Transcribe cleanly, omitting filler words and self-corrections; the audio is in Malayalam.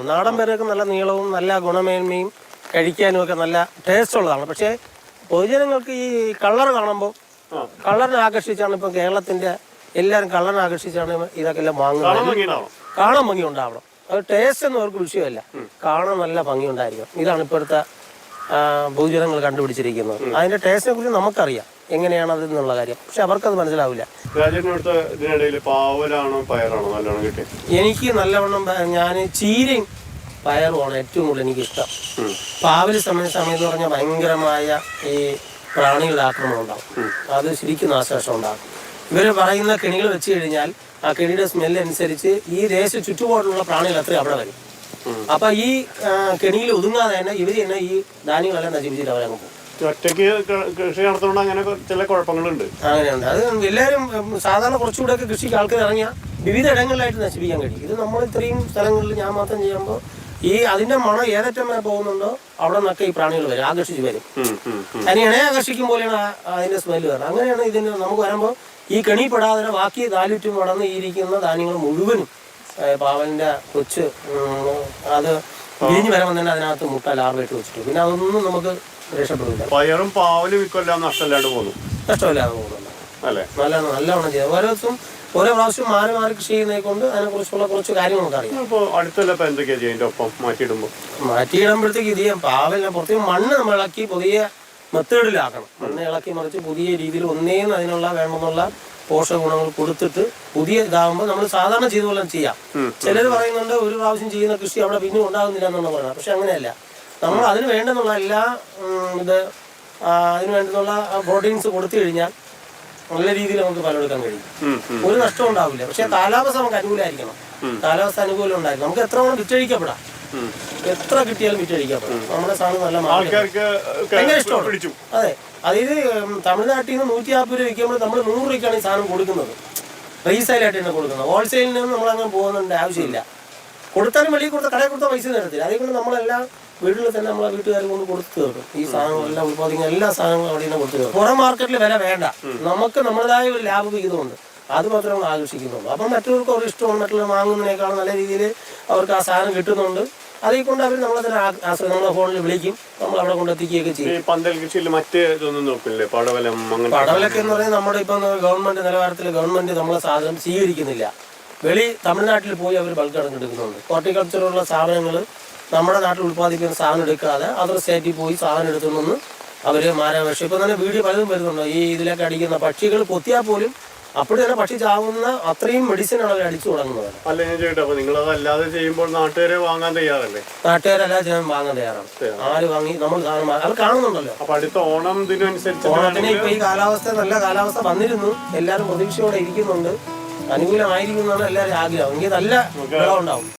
നാടൻ പേരൊക്കെ നല്ല നീളവും നല്ല ഗുണമേന്മയും കഴിക്കാനും ഒക്കെ നല്ല ടേസ്റ്റ് ഉള്ളതാണ്. പക്ഷേ പൊതുജനങ്ങൾക്ക് ഈ കളർ കാണുമ്പോൾ കളറിനെ ആകർഷിച്ചാണ് ഇപ്പം കേരളത്തിന്റെ എല്ലാവരും കളറിനെ ആകർഷിച്ചാണ് ഇതൊക്കെ എല്ലാം വാങ്ങുന്നത്. കാണാൻ ഭംഗി ഉണ്ടാവണം. അത് ടേസ്റ്റ് ഒന്നും അവർക്ക് വിഷയമല്ല, കാണാൻ നല്ല ഭംഗി ഉണ്ടായിരിക്കണം. ഇതാണ് ഇപ്പോഴത്തെ പൊതുജനങ്ങൾ കണ്ടുപിടിച്ചിരിക്കുന്നത്. അതിന്റെ ടേസ്റ്റിനെ കുറിച്ച് നമുക്കറിയാം എങ്ങനെയാണ് അത് എന്നുള്ള കാര്യം, പക്ഷെ അവർക്കത് മനസ്സിലാവില്ല. എനിക്ക് നല്ലവണ്ണം ഞാൻ ചീരയും പയറുമാണ് ഏറ്റവും കൂടുതൽ എനിക്കിഷ്ടം. പാവല് സമയത്ത് പറഞ്ഞാൽ ഭയങ്കരമായ ഈ പ്രാണികളുടെ ആക്രമണം ഉണ്ടാകും. അത് ശരിക്കും നാശനഷ്ടം ഉണ്ടാകും. ഇവര് പറയുന്ന കെണികൾ വെച്ച് കഴിഞ്ഞാൽ ആ കെണിയുടെ സ്മെല്ല് അനുസരിച്ച് ഈ ദേശ ചുറ്റുപാടുള്ള പ്രാണികൾ അത്രയും അവിടെ വരും. അപ്പൊ ഈ കെണിയിൽ ഒതുങ്ങാതെ തന്നെ ഇവര് തന്നെ ഈ ധാന്യങ്ങളെല്ലാം നശിപ്പിച്ചിട്ട് അവരങ്ങ് പോകും. ഒറ്റയ്ക്ക് കൃഷി നടത്തുകൊണ്ട് അങ്ങനെ ചില കുഴപ്പങ്ങളുണ്ട്. അങ്ങനെയുണ്ട്. അത് എല്ലാവരും സാധാരണ കുറച്ചുകൂടെ ഒക്കെ കൃഷിക്ക് ആൾക്കാർ ഇറങ്ങിയാൽ വിവിധ ഇടങ്ങളിലായിട്ട് നശിപ്പിക്കാൻ കഴിയും. ഇത് നമ്മൾ ഇത്രയും സ്ഥലങ്ങളിൽ ഞാൻ മാത്രം ചെയ്യുമ്പോൾ ഈ അതിന്റെ മണം ഏതറ്റം വരെ പോകുന്നുണ്ടോ അവിടെ നിന്നൊക്കെ ഈ പ്രാണികൾ വരും, ആകർഷിച്ച് വരും. അതിനെ ആകർഷിക്കും പോലെയാണ് അതിന്റെ സ്മെല്ല് വരുന്നത്. അങ്ങനെയാണ് ഇതിന് നമുക്ക് വരുമ്പോൾ ഈ കെണി പെടാതെ ബാക്കി നാലുറ്റും വളർന്ന് ഇരിക്കുന്ന ധാന്യങ്ങൾ മുഴുവനും പാവലിന്റെ കൊച്ച് അത് വിരിഞ്ഞ് വരുമ്പോൾ തന്നെ അതിനകത്ത് മുട്ട ലാർവായിട്ട് വെച്ചിട്ട് പിന്നെ അതൊന്നും നമുക്ക് രക്ഷപ്പെടില്ല. പയറും പാവലും ഇക്കൊല്ലാം നഷ്ടമില്ലാണ്ട് പോകുന്നു. നഷ്ടമില്ലാതെ പോകുന്നുണ്ട്. നല്ലവണ്ണം ചെയ്ത് ഓരോ ദിവസം ഓരോ പ്രാവശ്യം മാറി മാറി കൃഷി ചെയ്യുന്നതിനെ കൊണ്ട് അതിനെക്കുറിച്ചുള്ള കുറച്ച് കാര്യങ്ങൾ നമുക്ക് അറിയാം. മാറ്റിയിടുമ്പോഴത്തേക്ക് ഇത് ചെയ്യാം. പാവലിനെ പുറത്തേക്ക് മണ്ണ് നമ്മൾ ഇളക്കി പുതിയ മെത്തേഡിലാക്കണം. മണ്ണ് ഇളക്കി മറിച്ച് പുതിയ രീതിയിൽ ഒന്നേന്ന് അതിനുള്ള വേണമെന്നുള്ള പോഷക ഗുണങ്ങൾ കൊടുത്തിട്ട് പുതിയ ഇതാകുമ്പോൾ നമ്മൾ സാധാരണ ചെയ്ത പോലെ ചെയ്യാം. ചിലർ പറയുന്നുണ്ട് ഒരു പ്രാവശ്യം ചെയ്യുന്ന കൃഷി അവിടെ പിന്നെ ഉണ്ടാകുന്നില്ല എന്നുള്ള പറയുന്നത്. പക്ഷെ അങ്ങനെയല്ല. നമ്മൾ അതിന് വേണ്ടുന്നുള്ള എല്ലാ അതിന് വേണ്ടുന്നുള്ള പ്രോട്ടീൻസ് കൊടുത്തു കഴിഞ്ഞാൽ നല്ല രീതിയിൽ നമുക്ക് ഫലമെടുക്കാൻ കഴിയും. ഒരു നഷ്ടം ഉണ്ടാവില്ല. പക്ഷെ കാലാവസ്ഥ നമുക്ക് അനുകൂലമായിരിക്കണം. കാലാവസ്ഥ അനുകൂലം ഉണ്ടായിരിക്കും. നമുക്ക് എത്ര വേണം വിറ്റഴിക്കപ്പെടാം, എത്ര കിട്ടിയാലും വിറ്റഴിക്കപ്പെടാം. നമ്മുടെ സാധനം നല്ല ഭയങ്കര ഇഷ്ടമാണ്. അതെ, അതായത് തമിഴ്നാട്ടിൽ നിന്ന് 150 രൂപ വിൽക്കുമ്പോൾ നമ്മൾ 100 രൂപയ്ക്കാണ് ഈ സാധനം കൊടുക്കുന്നത്. റീസെയിലായിട്ട് തന്നെ കൊടുക്കുന്നത്. ഹോൾസെയിലിൽ നിന്ന് നമ്മൾ അങ്ങനെ പോകുന്നുണ്ട് ആവശ്യമില്ല. കൊടുത്താലും വെളിയിൽ കൊടുത്ത കടയിൽ കൊടുത്ത പൈസ തരത്തില്ല. അതേകൊണ്ട് നമ്മളെല്ലാം വീട്ടിൽ തന്നെ നമ്മളെ വീട്ടുകാർ കൊണ്ട് കൊടുത്തു തീർക്കും. ഈ സാധനങ്ങളെല്ലാം ഉത്പാദിക്കുന്ന എല്ലാ സാധനങ്ങളും അവിടെ നിന്ന് കൊടുത്തു തീർക്കും. പുറം മാർക്കറ്റിൽ വില വേണ്ട, നമുക്ക് നമ്മുടേതായ ഒരു ലാഭവിഹിതമുണ്ട്. അത് മാത്രമേ നമ്മൾ ആകർഷിക്കുന്നുള്ളൂ. അപ്പം മറ്റുള്ളവർക്ക് ഒരു ഇഷ്ടമാണ്. മറ്റുള്ളവർ വാങ്ങുന്നതിനേക്കാൾ നല്ല രീതിയിൽ അവർക്ക് ആ സാധനം കിട്ടുന്നുണ്ട്. അതേ കൊണ്ട് അവർ നമ്മളെ തന്നെ ആശ്രയം നമ്മളെ ഫോണിൽ വിളിക്കും, നമ്മൾ അവിടെ കൊണ്ടെത്തിക്കുകയൊക്കെ ചെയ്യും. പന്തൽ കൃഷിയിൽ മറ്റ് ഇതൊന്നും നോക്കില്ലേ? പടവലൊക്കെ എന്ന് പറഞ്ഞാൽ നമ്മുടെ ഇപ്പം ഗവൺമെന്റ് നിലവാരത്തിൽ ഗവൺമെന്റ് നമ്മളെ സാധനം സ്വീകരിക്കുന്നില്ല. തമിഴ്നാട്ടിൽ പോയി അവർ ബൾക്ക് എടുക്കുന്നുണ്ട്. ഹോർട്ടിക്കൾച്ചറുള്ള സാധനങ്ങൾ നമ്മുടെ നാട്ടിൽ ഉത്പാദിപ്പിക്കുന്ന സാധനം എടുക്കാതെ അതർ സ്റ്റേറ്റിൽ പോയി സാധനം എടുത്തുനിന്ന് അവര് മാരാവേഷം. ഇപ്പൊ തന്നെ വീഡിയോ പലതും വരുന്നുണ്ടോ ഈ ഇതിലൊക്കെ അടിക്കുന്ന പക്ഷികൾ കൊത്തിയാൽ പോലും അപ്പോൾ തന്നെ പക്ഷി ചാവുന്ന അത്രയും മെഡിസിനാണ് അവർ അടിച്ചു തുടങ്ങുന്നത്. അല്ല ഞാൻ ചോദിക്കട്ടെ, അപ്പൊ നിങ്ങളതല്ലാതെ ചെയ്യുമ്പോൾ നാട്ടുകാരെ വാങ്ങാൻ തയ്യാറല്ലേ? നാട്ടുകാരെല്ലാം ചെയ്യാൻ വാങ്ങാൻ തയ്യാറാണ്. ആര് വാങ്ങി നമ്മൾ സാധനം അത് കാണുന്നുണ്ടല്ലോ. അപ്പൊ അടുത്ത ഓണം ഇതിനനുസരിച്ച് ഓണത്തിന് ഇപ്പൊ ഈ കാലാവസ്ഥ നല്ല കാലാവസ്ഥ വന്നിരുന്നു. എല്ലാവരും പ്രതീക്ഷയോടെ ഇരിക്കുന്നുണ്ട്. അനുകൂലമായിരിക്കും എന്നാണ് എല്ലാവരും ആഗ്രഹം. എങ്കിൽ നല്ല വിളവുണ്ടാവും.